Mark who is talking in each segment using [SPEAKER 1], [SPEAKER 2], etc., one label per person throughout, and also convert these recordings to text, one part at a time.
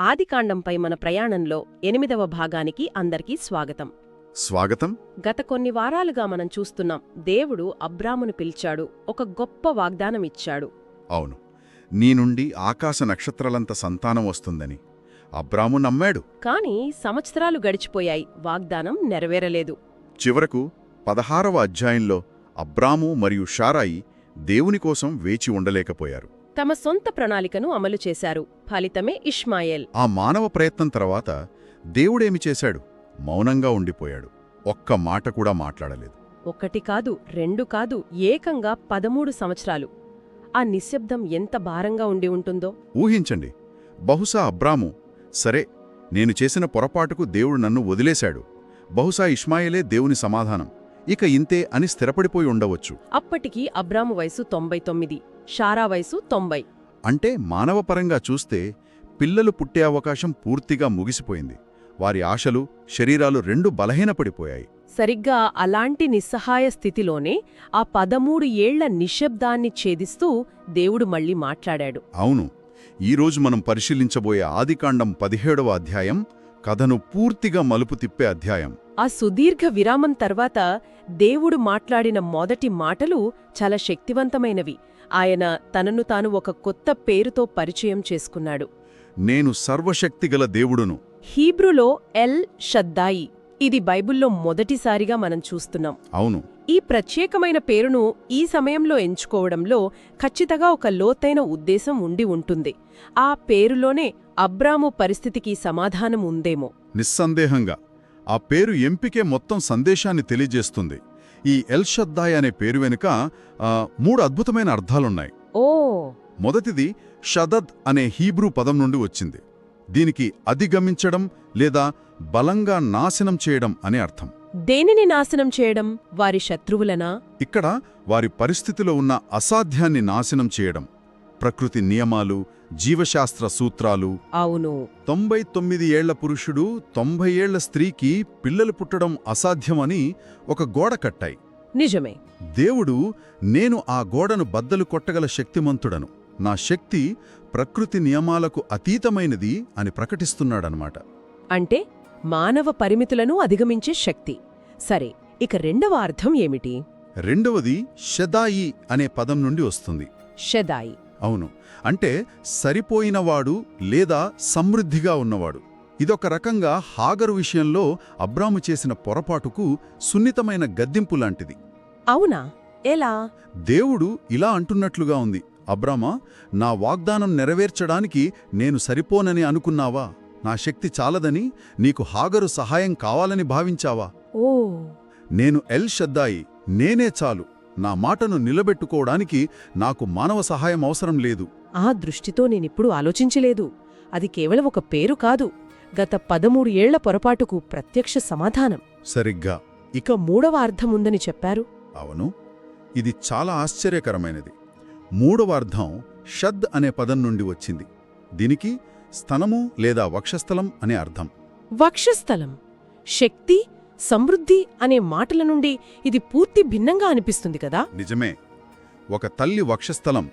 [SPEAKER 1] ఆదికాండంపై మన ప్రయాణంలో 8వ భాగానికి అందరికీ స్వాగతం.
[SPEAKER 2] స్వాగతం.
[SPEAKER 1] గత కొన్ని వారాలుగా మనం చూస్తున్నాం, దేవుడు అబ్రామును పిలిచాడు, ఒక గొప్ప వాగ్దానమిచ్చాడు.
[SPEAKER 2] అవును, నీ నుండి ఆకాశ నక్షత్రాలంత సంతానం వస్తుందని అబ్రాము నమ్మాడు.
[SPEAKER 1] కాని సంవత్సరాలు గడిచిపోయాయి, వాగ్దానం నెరవేరలేదు.
[SPEAKER 2] చివరకు 16వ అధ్యాయంలో అబ్రాము మరియు షారాయి దేవుని కోసం వేచి ఉండలేకపోయారు.
[SPEAKER 1] తమ సొంత ప్రణాళికను అమలు చేశారు. ఫలితమే ఇష్మాయేల్.
[SPEAKER 2] ఆ మానవ ప్రయత్నం తర్వాత దేవుడేమి చేశాడు? మౌనంగా ఉండిపోయాడు. ఒక్క మాట కూడా మాట్లాడలేదు.
[SPEAKER 1] 1 కాదు, 2 కాదు, ఏకంగా 13 సంవత్సరాలు. ఆ నిశ్శబ్దం ఎంత భారంగా ఉండి ఉంటుందో
[SPEAKER 2] ఊహించండి. బహుశా అబ్రాము, సరే, నేను చేసిన పొరపాటుకు దేవుడు నన్ను వదిలేశాడు, బహుశా ఇష్మాయేలే దేవుని సమాధానం, ఇక ఇంతే అని స్థిరపడిపోయి ఉండవచ్చు.
[SPEAKER 1] అప్పటికి అబ్రాము వయసు 99, షారా వయసు 90.
[SPEAKER 2] అంటే మానవపరంగా చూస్తే పిల్లలు పుట్టే అవకాశం పూర్తిగా ముగిసిపోయింది. వారి ఆశలు, శరీరాలు రెండూ బలహీనపడిపోయాయి.
[SPEAKER 1] సరిగ్గా అలాంటి నిస్సహాయ స్థితిలోనే ఆ 13 ఏళ్ల నిశ్శబ్దాన్ని ఛేదిస్తూ దేవుడు మళ్ళీ మాట్లాడాడు.
[SPEAKER 2] అవును, ఈరోజు మనం పరిశీలించబోయే ఆదికాండం 17వ అధ్యాయం కథను పూర్తిగా మలుపు తిప్పే అధ్యాయం.
[SPEAKER 1] ఆ సుదీర్ఘ విరామం తర్వాత దేవుడు మాట్లాడిన మొదటి మాటలు చాలా శక్తివంతమైనవి. ఆయన తనను తాను ఒక కొత్త పేరుతో పరిచయం చేసుకున్నాడు.
[SPEAKER 2] నేను సర్వశక్తిగల దేవుడును.
[SPEAKER 1] హీబ్రూలో ఎల్ షద్దాయి. ఇది బైబిల్లో మొదటిసారిగా మనం చూస్తున్నాం.
[SPEAKER 2] అవును,
[SPEAKER 1] ఈ ప్రత్యేకమైన పేరును ఈ సమయంలో ఎంచుకోవడంలో ఖచ్చితంగా ఒక లోతైన ఉద్దేశం ఉండి ఉంటుంది. ఆ పేరులోనే అబ్రాము పరిస్థితికి సమాధానం ఉందేమో.
[SPEAKER 2] నిస్సందేహంగా ఆ పేరు ఎంపికే మొత్తం సందేశాన్ని తెలియజేస్తుంది. ఈ ఎల్ షద్దాయ్ అనే పేరు వెనుక 3 అద్భుతమైన అర్థాలున్నాయి.
[SPEAKER 1] ఓ
[SPEAKER 2] మొదటిది షదద్ అనే హీబ్రూ పదం నుండి వచ్చింది. దీనికి అధిగమించడం లేదా బలంగా నాశనం చేయడం అనే అర్థం.
[SPEAKER 1] దేనిని నాశనం చేయడం? వారి శత్రువులనా?
[SPEAKER 2] ఇక్కడ వారి పరిస్థితిలో ఉన్న అసాధ్యాన్ని నాశనం చేయడం. ప్రకృతి నియమాలు, జీవశాస్త్ర సూత్రాలు.
[SPEAKER 1] అవును,
[SPEAKER 2] 99 ఏళ్ల పురుషుడు 90 ఏళ్ల స్త్రీకి పిల్లలు పుట్టడం అసాధ్యమని ఒక గోడ కట్టాయి.
[SPEAKER 1] నిజమే.
[SPEAKER 2] దేవుడు, నేను ఆ గోడను బద్దలు కొట్టగల శక్తిమంతుడను, నా శక్తి ప్రకృతి నియమాలకు అతీతమైనది అని ప్రకటిస్తున్నాడనమాట.
[SPEAKER 1] అంటే మానవ పరిమితులను అధిగమించే శక్తి. సరే, ఇక రెండవ అర్థం ఏమిటి?
[SPEAKER 2] రెండవది షదాయి అనే పదం నుండి వస్తుంది.
[SPEAKER 1] షదాయి.
[SPEAKER 2] అవును, అంటే సరిపోయినవాడు లేదా సమృద్ధిగా ఉన్నవాడు. ఇదొక రకంగా హాగరు విషయంలో అబ్రాము చేసిన పొరపాటుకు సున్నితమైన గద్దింపు లాంటిది.
[SPEAKER 1] అవునా? ఎలా?
[SPEAKER 2] దేవుడు ఇలా అంటున్నట్లుగా ఉంది, అబ్రామా, నా వాగ్దానం నెరవేర్చడానికి నేను సరిపోనని అనుకున్నావా? నా శక్తి చాలదని నీకు హాగరు సహాయం కావాలని భావించావా?
[SPEAKER 1] ఓ,
[SPEAKER 2] నేను ఎల్ షద్దాయి, నేనే చాలు. నా మాటను నిలబెట్టుకోవడానికి నాకు మానవ సహాయం అవసరం లేదు.
[SPEAKER 1] ఆ దృష్టితో నేనిప్పుడు ఆలోచించలేదు. అది కేవలం ఒక పేరు కాదు, గత 13 ఏళ్ల పొరపాటుకు ప్రత్యక్ష సమాధానం.
[SPEAKER 2] సరిగ్గా.
[SPEAKER 1] ఇక మూడవ అర్థముందని చెప్పారు.
[SPEAKER 2] అవును, ఇది చాలా ఆశ్చర్యకరమైనది. మూడవ అర్థం షద్ అనే పదం నుండి వచ్చింది. దీనికి స్తనము లేదా వక్షస్థలం అనే అర్థం.
[SPEAKER 1] వక్షస్థలం, శక్తి, సమృద్ధి అనే మాటల నుండి ఇది పూర్తి భిన్నంగా అనిపిస్తుంది కదా?
[SPEAKER 2] నిజమే. ఒక తల్లి వక్షస్థలం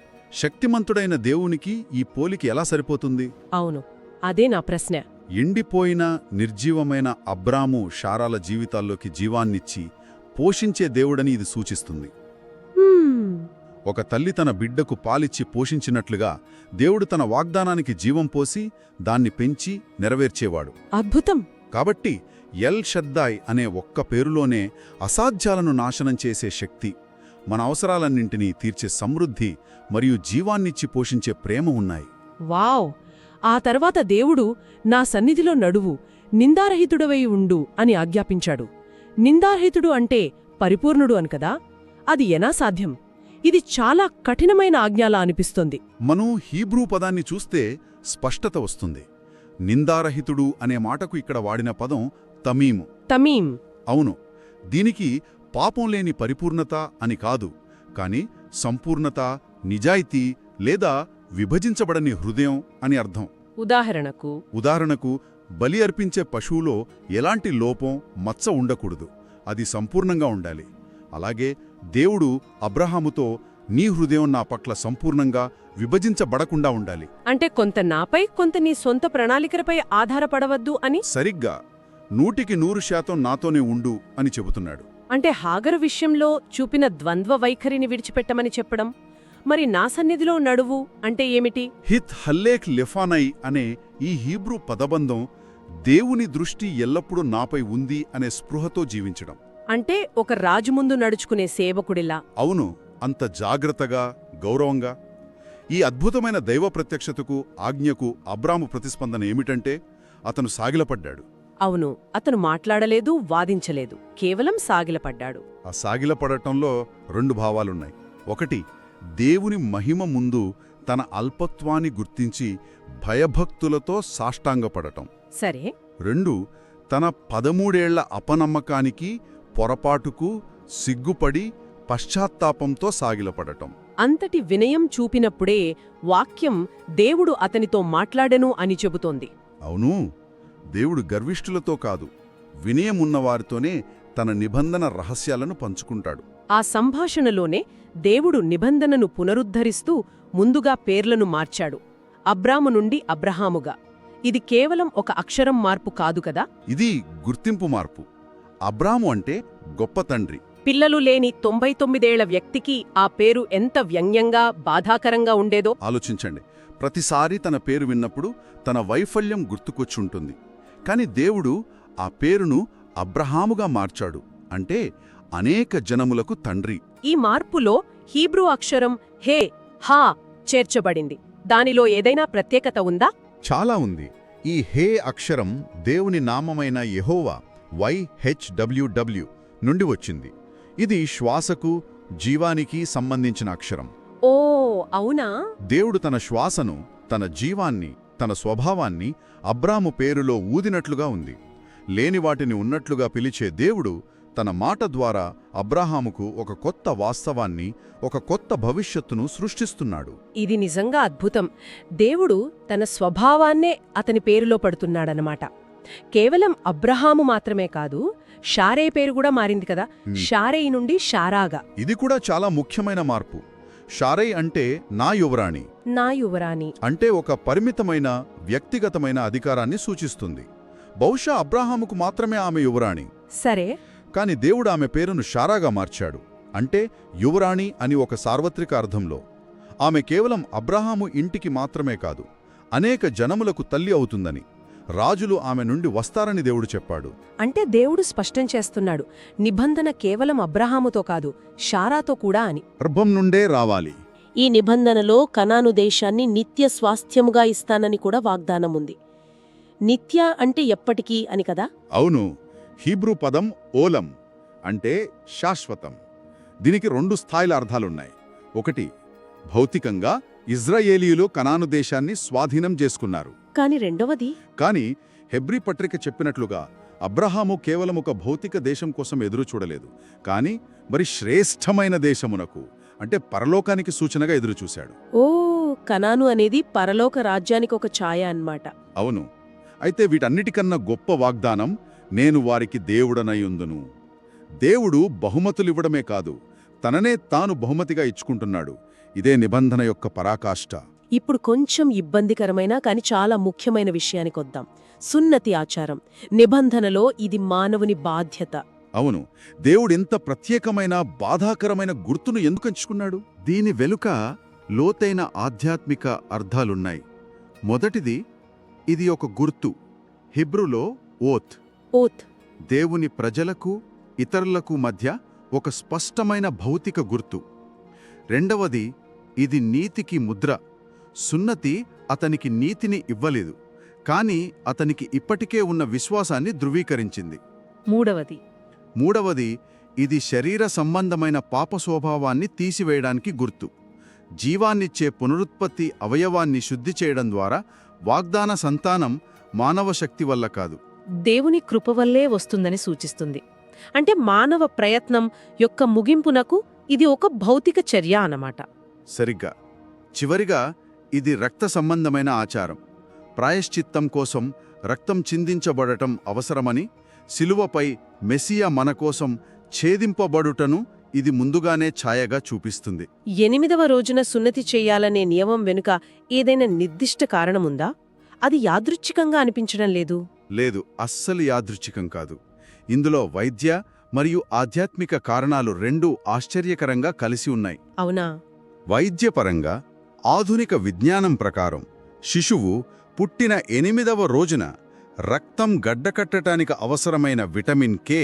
[SPEAKER 2] శక్తిమంతుడైన దేవునికి ఈ పోలికి ఎలా సరిపోతుంది?
[SPEAKER 1] అవును, అదే నా ప్రశ్న.
[SPEAKER 2] ఎండిపోయిన నిర్జీవమైన అబ్రాము షారాల జీవితాల్లోకి జీవాన్నిచ్చి పోషించే దేవుడని ఇది సూచిస్తుంది. ఒక తల్లి తన బిడ్డకు పాలిచ్చి పోషించినట్లుగా దేవుడు తన వాగ్దానానికి జీవం పోసి దాన్ని పెంచి నెరవేర్చేవాడు.
[SPEAKER 1] అద్భుతం.
[SPEAKER 2] కాబట్టి ఎల్ షద్దాయ్ అనే ఒక్క పేరులోనే అసాధ్యాలను నాశనం చేసే శక్తి, మన అవసరాలన్నింటినీ తీర్చే సమృద్ధి మరియు జీవాన్నిచ్చి పోషించే ప్రేమ ఉన్నాయి.
[SPEAKER 1] వావ్! ఆ తర్వాత దేవుడు, నా సన్నిధిలో నడువు, నిందారహితుడవై ఉండు అని ఆజ్ఞాపించాడు. నిందారహితుడు అంటే పరిపూర్ణుడు అని కదా? అది ఎలా సాధ్యం? ఇది చాలా కఠినమైన ఆజ్ఞలా అనిపిస్తోంది.
[SPEAKER 2] మనం హీబ్రూ పదాన్ని చూస్తే స్పష్టత వస్తుంది. నిందారహితుడు అనే మాటకు ఇక్కడ వాడిన పదం తమీము.
[SPEAKER 1] తమీం.
[SPEAKER 2] అవును, దీనికి పాపం లేని పరిపూర్ణత అని కాదు, కాని సంపూర్ణత, నిజాయితీ లేదా విభజించబడని హృదయం అని అర్థం.
[SPEAKER 1] ఉదాహరణకు
[SPEAKER 2] బలి అర్పించే పశువులో ఎలాంటి లోపం, మచ్చ ఉండకూడదు, అది సంపూర్ణంగా ఉండాలి. అలాగే దేవుడు అబ్రహాముతో, నీ హృదయం నా పట్ల సంపూర్ణంగా విభజించబడకుండా ఉండాలి.
[SPEAKER 1] అంటే కొంత నాపై కొంత నీ సొంత ప్రణాళికలపై ఆధారపడవద్దు అని.
[SPEAKER 2] సరిగ్గా 100% నాతోనే ఉండు అని చెబుతున్నాడు.
[SPEAKER 1] అంటే హాగరు విషయంలో చూపిన ద్వంద్వ వైఖరిని విడిచిపెట్టమని చెప్పడం. మరి నా సన్నిధిలో నడువు అంటే ఏమిటి?
[SPEAKER 2] హిత్ హల్లేక్ లెఫానై అనే ఈ హీబ్రూ పదబంధం దేవుని దృష్టి ఎల్లప్పుడూ నాపై ఉంది అనే స్పృహతో జీవించడం.
[SPEAKER 1] అంటే ఒక రాజు ముందు నడుచుకునే సేవకుడిలా.
[SPEAKER 2] అవును, అంత జాగ్రత్తగా, గౌరవంగా. ఈ అద్భుతమైన దైవ ప్రత్యక్షతకు, ఆజ్ఞకు అబ్రాము ప్రతిస్పందన ఏమిటంటే అతను సాగిలపడ్డాడు.
[SPEAKER 1] అవును, అతను మాట్లాడలేదు, వాదించలేదు, కేవలం సాగిలపడ్డాడు.
[SPEAKER 2] ఆ సాగిలపడటంలో 2 భావాలున్నాయి. ఒకటి, దేవుని మహిమ ముందు తన అల్పత్వాన్ని గుర్తించి భయభక్తులతో సాష్టాంగపడటం.
[SPEAKER 1] సరే.
[SPEAKER 2] 2, తన 13 ఏళ్ల అపనమ్మకానికి, పొరపాటుకు సిగ్గుపడి పశ్చాత్తాపంతో సాగిలపడటం.
[SPEAKER 1] అంతటి వినయం చూపినప్పుడే వాక్యం దేవుడు అతనితో మాట్లాడెను అని చెబుతోంది.
[SPEAKER 2] అవును, దేవుడు గర్విష్ఠులతో కాదు, వినయమున్నవారితోనే తన నిబంధన రహస్యాలను పంచుకుంటాడు.
[SPEAKER 1] ఆ సంభాషణలోనే దేవుడు నిబంధనను పునరుద్ధరిస్తూ ముందుగా పేర్లను మార్చాడు. అబ్రాము నుండి అబ్రహాముగా. ఇది కేవలం ఒక అక్షరం మార్పు కాదు కదా.
[SPEAKER 2] ఇది గుర్తింపు మార్పు. అబ్రాము అంటే గొప్ప తండ్రి.
[SPEAKER 1] పిల్లలు లేని 99 ఏళ్ల వ్యక్తికి ఆ పేరు ఎంత వ్యంగ్యంగా, బాధాకరంగా ఉండేదో
[SPEAKER 2] ఆలోచించండి. ప్రతిసారి తన పేరు విన్నప్పుడు తన వైఫల్యం గుర్తుకొచ్చుంటుంది. కాని దేవుడు ఆ పేరును అబ్రహాముగా మార్చాడు. అంటే అనేక జనములకు తండ్రి.
[SPEAKER 1] ఈ మార్పులో హీబ్రూ అక్షరం హే, హా చేర్చబడింది. దానిలో ఏదైనా ప్రత్యేకత ఉందా?
[SPEAKER 2] చాలా ఉంది. ఈ హే అక్షరం దేవుని నామమైన యెహోవా YHWH నుండి వచ్చింది. ఇది శ్వాసకు, జీవానికి సంబంధించిన అక్షరం.
[SPEAKER 1] ఓ అవునా?
[SPEAKER 2] దేవుడు తన శ్వాసను, తన జీవాన్ని, తన స్వభావాన్ని అబ్రాము పేరులో ఊదినట్లుగా ఉంది. లేని వాటిని ఉన్నట్లుగా పిలిచే దేవుడు తన మాట ద్వారా అబ్రాహాముకు ఒక కొత్త వాస్తవాన్ని, ఒక కొత్త భవిష్యత్తును సృష్టిస్తున్నాడు.
[SPEAKER 1] ఇది నిజంగా అద్భుతం. దేవుడు తన స్వభావాన్నే అతని పేరులో పడుతున్నాడనమాట. కేవలం అబ్రహాము మాత్రమే కాదు, షారే పేరు కూడా మారింది కదా. షారై నుండి షారాగా.
[SPEAKER 2] ఇది కూడా చాలా ముఖ్యమైన మార్పు. షారై అంటే నా యువరాణి.
[SPEAKER 1] నా యువరాణి
[SPEAKER 2] అంటే ఒక పరిమితమైన, వ్యక్తిగతమైన అధికారాన్ని సూచిస్తుంది. బహుశా అబ్రాహాముకు మాత్రమే ఆమె యువరాణి.
[SPEAKER 1] సరే.
[SPEAKER 2] కాని దేవుడు ఆమె పేరును షారాగా మార్చాడు. అంటే యువరాణి అని ఒక సార్వత్రిక అర్థంలో. ఆమె కేవలం అబ్రాహాము ఇంటికి మాత్రమే కాదు, అనేక జనములకు తల్లి అవుతుందని, రాజులు ఆమె నుండి వస్తారని దేవుడు చెప్పాడు.
[SPEAKER 1] అంటే దేవుడు స్పష్టం చేస్తున్నాడు, నిబంధన కేవలం అబ్రహాముతో కాదు, షారాతో కూడా అని.
[SPEAKER 2] గర్భం నుండే రావాలి.
[SPEAKER 1] ఈ నిబంధనలో కనాను దేశాన్ని నిత్య స్వాస్థ్యముగా ఇస్తానని కూడా వాగ్దానముంది. నిత్య అంటే ఎప్పటికీ అని కదా.
[SPEAKER 2] అవును. హీబ్రూ పదం ఓలం అంటే శాశ్వతం. దీనికి 2 స్థాయిల అర్థాలున్నాయి. ఒకటి, భౌతికంగా ఇజ్రాయేలీయులు కనాను దేశాన్ని స్వాధీనం చేసుకున్నారు.
[SPEAKER 1] కాని రెండవది,
[SPEAKER 2] కాని హెబ్రీ పత్రిక చెప్పినట్లుగా అబ్రహాము కేవలం ఒక భౌతిక దేశం కోసం ఎదురుచూడలేదు, కాని మరి శ్రేష్టమైన దేశమునకు, అంటే పరలోకానికి సూచనగా ఎదురుచూశాడు.
[SPEAKER 1] ఓ కనాను అనేది పరలోక రాజ్యానికి ఒక ఛాయ అన్నమాట.
[SPEAKER 2] అవును. అయితే వీటన్నిటికన్నా గొప్ప వాగ్దానం, నేను వారికి దేవుడనయుందును. దేవుడు బహుమతులివ్వడమే కాదు, తననే తాను బహుమతిగా ఇచ్చుకుంటున్నాడు. ఇదే నిబంధన యొక్క పరాకాష్ఠ.
[SPEAKER 1] ఇప్పుడు కొంచెం ఇబ్బందికరమైన కాని చాలా ముఖ్యమైన విషయానికొద్దాం. సున్నతి ఆచారం. నిబంధనలో ఇది మానవుని బాధ్యత.
[SPEAKER 2] అవును. దేవుడింత ప్రత్యేకమైన, బాధాకరమైన గుర్తును ఎందుకు ఎంచుకున్నాడు? దీని వెనుక లోతైన ఆధ్యాత్మిక అర్థాలున్నాయి. మొదటిది, ఇది ఒక గుర్తు. హిబ్రూలో ఓత్.
[SPEAKER 1] ఓత్
[SPEAKER 2] దేవుని ప్రజలకు, ఇతరులకు మధ్య ఒక స్పష్టమైన భౌతిక గుర్తు. రెండవది, ఇది నీతికి ముద్ర. సున్నతి అతనికి నీతిని ఇవ్వలేదు, కాని అతనికి ఇప్పటికే ఉన్న విశ్వాసాన్ని ధృవీకరించింది. మూడవది, ఇది శరీర సంబంధమైన పాప స్వభావాన్ని తీసివేయడానికి గుర్తు. జీవాన్నిచ్చే పునరుత్పత్తి అవయవాన్ని శుద్ధి చేయడం ద్వారా వాగ్దాన సంతానం మానవ శక్తి వల్ల కాదు,
[SPEAKER 1] దేవుని కృప వల్లే వస్తుందని సూచిస్తుంది. అంటే మానవ ప్రయత్నం యొక్క ముగింపునకు ఇది ఒక భౌతిక చర్య అన్నమాట.
[SPEAKER 2] సరిగ్గా. చివరిగా, ఇది రక్త సంబంధమైన ఆచారం. ప్రాయశ్చిత్తం కోసం రక్తం చిందించబడటం అవసరమని, శిలువపై మెస్సియా మన కోసం ఛేదింపబడుటను ఇది ముందుగానే ఛాయగా చూపిస్తుంది.
[SPEAKER 1] 8వ రోజున సున్నతి చెయ్యాలనే నియమం వెనుక ఏదైనా నిర్దిష్ట కారణముందా? అది యాదృచ్ఛికంగా అనిపించడం లేదు.
[SPEAKER 2] లేదు, అస్సలు యాదృచ్ఛికం కాదు. ఇందులో వైద్య మరియు ఆధ్యాత్మిక కారణాలు రెండూ ఆశ్చర్యకరంగా కలిసి ఉన్నాయి.
[SPEAKER 1] అవునా?
[SPEAKER 2] వైద్యపరంగా ఆధునిక విజ్ఞానం ప్రకారం శిశువు పుట్టిన 8వ రోజున రక్తం గడ్డకట్టడానికి అవసరమైన విటమిన్ కే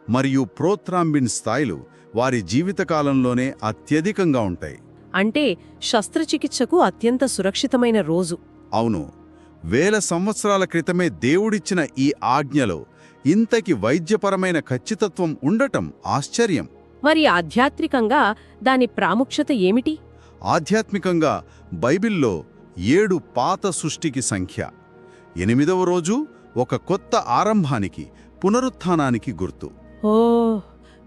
[SPEAKER 2] మరియు ప్రోత్రాంబిన్ స్థాయిలు వారి జీవితకాలంలోనే అత్యధికంగా ఉంటాయి.
[SPEAKER 1] అంటే శస్త్రచికిత్సకు అత్యంత సురక్షితమైన రోజు.
[SPEAKER 2] అవును, వేల సంవత్సరాల క్రితమే దేవుడిచ్చిన ఈ ఆజ్ఞలో ఇంతకి వైద్యపరమైన ఖచ్చితత్వం ఉండటం ఆశ్చర్యం.
[SPEAKER 1] మరి ఆధ్యాత్మికంగా దాని ప్రాముఖ్యత ఏమిటి?
[SPEAKER 2] ఆధ్యాత్మికంగా బైబిల్లో 7 పాత సృష్టికి సంఖ్య. 8వ రోజు ఒక కొత్త ఆరంభానికి, పునరుత్థానానికి గుర్తు.
[SPEAKER 1] ఓ,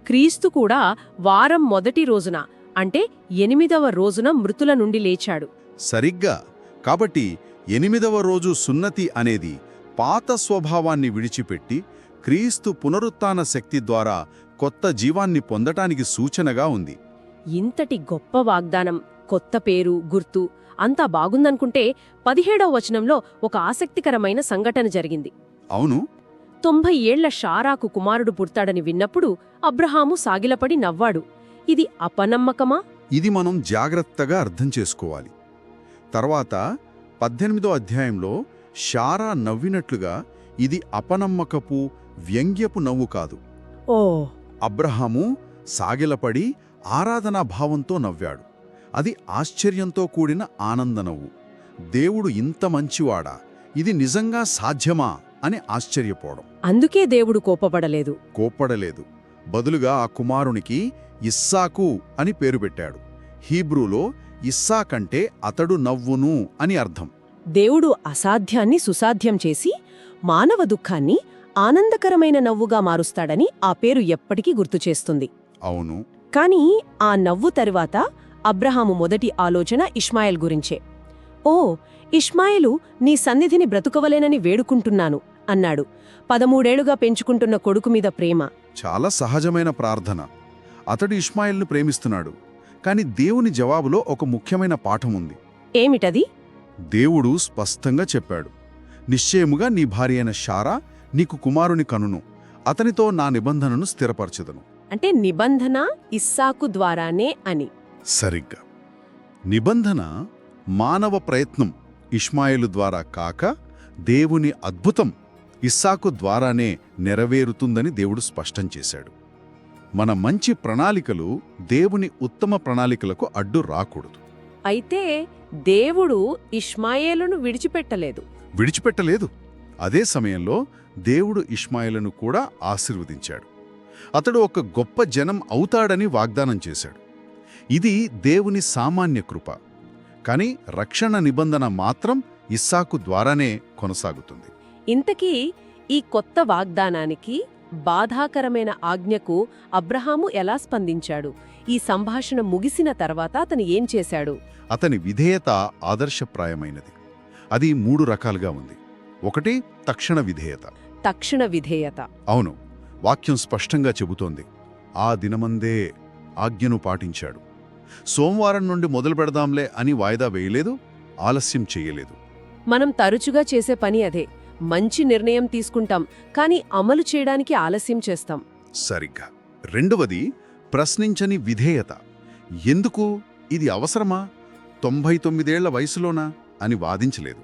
[SPEAKER 1] క్రీస్తు కూడా వారం మొదటి రోజున అంటే 8వ రోజున మృతుల నుండి లేచాడు.
[SPEAKER 2] సరిగ్గా. కాబట్టి 8వ రోజు సున్నతి అనేది పాత స్వభావాన్ని విడిచిపెట్టి క్రీస్తు పునరుత్థాన శక్తి ద్వారా కొత్త జీవాన్ని పొందటానికి సూచనగా ఉంది.
[SPEAKER 1] ఇంతటి గొప్ప వాగ్దానం, కొత్త పేరు, గుర్తు అంతా బాగుందనుకుంటే 17వ వచనంలో ఒక ఆసక్తికరమైన సంఘటన జరిగింది.
[SPEAKER 2] అవును,
[SPEAKER 1] 90 ఏళ్ల షారాకు కుమారుడు పుడతాడని విన్నప్పుడు అబ్రహాము సాగిలపడి నవ్వాడు. ఇది అపనమ్మకమా?
[SPEAKER 2] ఇది మనం జాగ్రత్తగా అర్థం చేసుకోవాలి. తర్వాత 18వ అధ్యాయంలో శారా నవ్వినట్లుగా ఇది అపనమ్మకపు, వ్యంగ్యపు నవ్వు కాదు.
[SPEAKER 1] ఓ,
[SPEAKER 2] అబ్రహాము సాగిలపడి ఆరాధనాభావంతో నవ్వాడు. అది ఆశ్చర్యంతో కూడిన ఆనందనవ్వు. దేవుడు ఇంత మంచివాడా, ఇది నిజంగా సాధ్యమా అని ఆశ్చర్యపోవడం.
[SPEAKER 1] అందుకే దేవుడు కోపపడలేదు.
[SPEAKER 2] బదులుగా ఆ కుమారునికి ఇస్సాకు అని పేరు పెట్టాడు. హీబ్రూలో ఇస్సాకంటే అతడు నవ్వును అని అర్థం.
[SPEAKER 1] దేవుడు అసాధ్యాన్ని సుసాధ్యం చేసి మానవ దుఃఖాన్ని ఆనందకరమైన నవ్వుగా మారుస్తాడని ఆ పేరు ఎప్పటికీ గుర్తుచేస్తుంది.
[SPEAKER 2] అవును.
[SPEAKER 1] కాని ఆ నవ్వు తరువాత అబ్రహాము మొదటి ఆలోచన ఇష్మాయేల్ గురించే. ఓ, ఇష్మాయేలు, నీ సన్నిధిని బ్రతుకవలేనని వేడుకుంటున్నాను అన్నాడు. 13 ఏళ్లుగా పెంచుకుంటున్న కొడుకు మీద ప్రేమ.
[SPEAKER 2] చాలా సహజమైన ప్రార్థన. అతడు ఇష్మాయేల్ను ప్రేమిస్తున్నాడు. కాని దేవుని జవాబులో ఒక ముఖ్యమైన పాఠం ఉంది.
[SPEAKER 1] ఏమిటది?
[SPEAKER 2] దేవుడు స్పష్టంగా చెప్పాడు, నిశ్చయముగా నీ భార్య అయిన శారా నీకు కుమారుని కనును, అతనితో నా నిబంధనను స్థిరపరచెదను.
[SPEAKER 1] అంటే నిబంధన ఇస్సాకు ద్వారానే అని.
[SPEAKER 2] సరిగ్గా. నిబంధన మానవ ప్రయత్నం ఇష్మాయేలు ద్వారా కాక దేవుని అద్భుతం ఇస్సాకు ద్వారానే నెరవేరుతుందని దేవుడు స్పష్టం చేశాడు. మన మంచి ప్రణాళికలు దేవుని ఉత్తమ ప్రణాళికలకు అడ్డు రాకూడదు.
[SPEAKER 1] అయితే దేవుడు ఇష్మాయేలును
[SPEAKER 2] విడిచిపెట్టలేదు. అదే సమయంలో దేవుడు ఇష్మాయేలును కూడా ఆశీర్వదించాడు. అతడు ఒక గొప్ప జనం అవుతాడని వాగ్దానం చేశాడు. ఇది దేవుని సామాన్య కృప. కాని రక్షణ నిబంధన మాత్రం ఇస్సాకు ద్వారానే కొనసాగుతుంది.
[SPEAKER 1] ఇంతకీ ఈ కొత్త వాగ్దానానికి, బాధాకరమైన ఆజ్ఞకు అబ్రహాము ఎలా స్పందించాడు? ఈ సంభాషణ ముగిసిన తర్వాత అతను ఏం చేశాడు?
[SPEAKER 2] అతని విధేయత ఆదర్శప్రాయమైనది. అది 3 రకాలుగా ఉంది. ఒకటి తక్షణ విధేయత. అవును, వాక్యం స్పష్టంగా చెబుతోంది. ఆ దినమందే ఆజ్ఞను పాటించాడు. సోమవారం నుండి మొదలు పెడదాంలే అని వాయిదా వేయలేదు, ఆలస్యం చెయ్యలేదు.
[SPEAKER 1] మనం తరచుగా చేసే పని అదే. మంచి నిర్ణయం తీసుకుంటాం, కానీ అమలు చేయడానికి ఆలస్యం చేస్తాం.
[SPEAKER 2] సరిగ్గా. రెండవది ప్రశ్నించని విధేయత. ఎందుకు? ఇది అవసరమా? 99 ఏళ్ల వయసులోనా అని వాదించలేదు.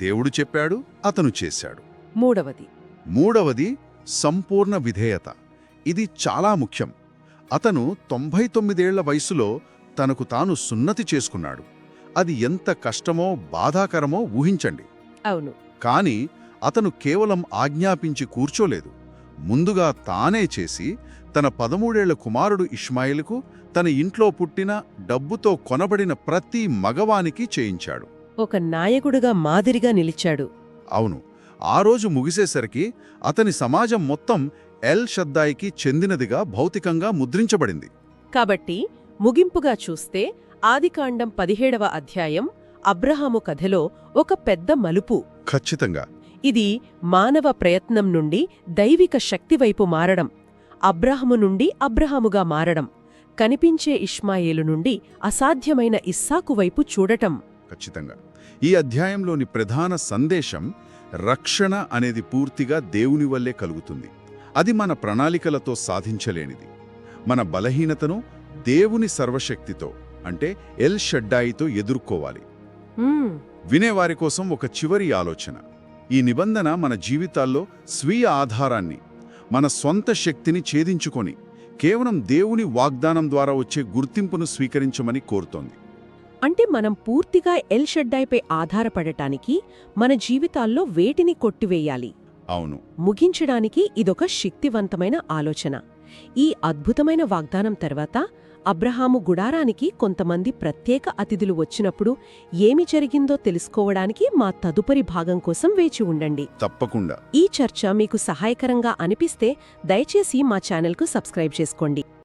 [SPEAKER 2] దేవుడు చెప్పాడు, అతను చేశాడు. మూడవది సంపూర్ణ విధేయత. ఇది చాలా ముఖ్యం. అతను 99 ఏళ్ల వయసులో తనకు తాను సున్నతి చేసుకున్నాడు. అది ఎంత కష్టమో బాధాకరమో ఊహించండి.
[SPEAKER 1] అవును.
[SPEAKER 2] కాని అతను కేవలం ఆజ్ఞాపించి కూర్చోలేదు. ముందుగా తానే చేసి తన 13 ఏళ్ల కుమారుడు ఇష్మాయిలుకు తన ఇంట్లో పుట్టిన, డబ్బుతో కొనబడిన ప్రతి మగవానికి చేయించాడు.
[SPEAKER 1] ఒక నాయకుడిగా మాదిరిగా నిలిచాడు.
[SPEAKER 2] అవును. ఆ రోజు ముగిసేసరికి అతని సమాజం మొత్తం ఎల్ షద్దాయికి చెందినదిగా భౌతికంగా ముద్రించబడింది.
[SPEAKER 1] కాబట్టి ముగింపుగా చూస్తే ఆదికాండం 17వ అధ్యాయం అబ్రహాము కథలో ఒక పెద్ద మలుపు.
[SPEAKER 2] ఖచ్చితంగా.
[SPEAKER 1] ఇది మానవ ప్రయత్నం నుండి దైవిక శక్తివైపు మారడం, అబ్రాహము నుండి అబ్రహాముగా మారడం, కనిపించే ఇష్మాయేలు నుండి అసాధ్యమైన ఇస్సాకు వైపు చూడటం.
[SPEAKER 2] ఖచ్చితంగా. ఈ అధ్యాయంలోని ప్రధాన సందేశం రక్షణ అనేది పూర్తిగా దేవుని వల్లే కలుగుతుంది. అది మన ప్రణాళికలతో సాధించలేనిది. మన బలహీనతను దేవుని సర్వశక్తితో అంటే ఎల్ షడ్డాయితో ఎదుర్కోవాలి. వినేవారి కోసం ఒక చివరి ఆలోచన. ఈ నిబంధన మన జీవితాల్లో స్వీయ ఆధారాన్ని, మన స్వంత శక్తిని ఛేదించుకొని కేవలం దేవుని వాగ్దానం ద్వారా వచ్చే గుర్తింపును స్వీకరించమని కోరుతోంది.
[SPEAKER 1] అంటే మనం పూర్తిగా ఎల్ షడ్డాయిపై ఆధారపడటానికి మన జీవితాల్లో వేటిని కొట్టివేయాలి.
[SPEAKER 2] అవును.
[SPEAKER 1] ముగించడానికి ఇదొక శక్తివంతమైన ఆలోచన. ఈ అద్భుతమైన వాగ్దానం తర్వాత అబ్రహాము గుడారానికి కొంతమంది ప్రత్యేక అతిథులు వచ్చినప్పుడు ఏమి జరిగిందో తెలుసుకోవడానికి మా తదుపరి భాగం కోసం వేచి ఉండండి.
[SPEAKER 2] తప్పకుండా.
[SPEAKER 1] ఈ చర్చ మీకు సహాయకరంగా అనిపిస్తే దయచేసి మా ఛానల్కు సబ్స్క్రైబ్ చేసుకోండి.